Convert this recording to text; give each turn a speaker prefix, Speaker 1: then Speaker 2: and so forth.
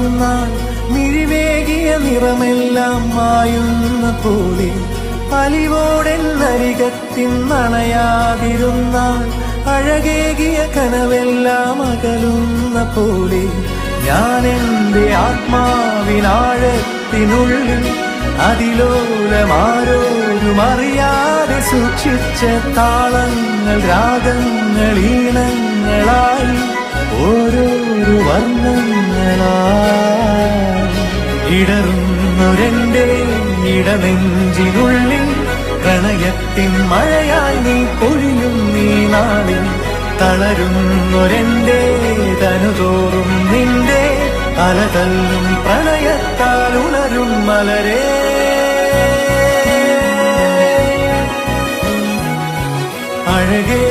Speaker 1: മാറുന്നാൾ മിഴിവേകിയ നിറമെല്ലാം മായുന്ന പോലെ അലിവോടെന്നരികത്തിന്നണയാതിരുന്നാൾ അഴകേകിയ കനവെല്ലാം അകലുന്ന പോലെ ഞാൻ എൻ്റെ ആത്മാവിനാഴത്തിനുള്ളിൽ അതിലോലമാരോരും അറിയാതെ സൂക്ഷിച്ച താളങ്ങൾ രാഗങ്ങൾ ഈണങ്ങളായി ഓരോരോ വർണ്ണങ്ങളായി ഇടറുന്നൊരെന്റെ ഇടനെഞ്ചിനുള്ളിൽ പ്രണയത്തിൻ മഴയായി നീ പൊഴിയും നീ നാളിൽ തളരുന്നൊരെന്റെ തനുതോറും നിന്റെ അലതല്ലും പ്രണയത്താൽ ഉണരും മലരേ അഴകേ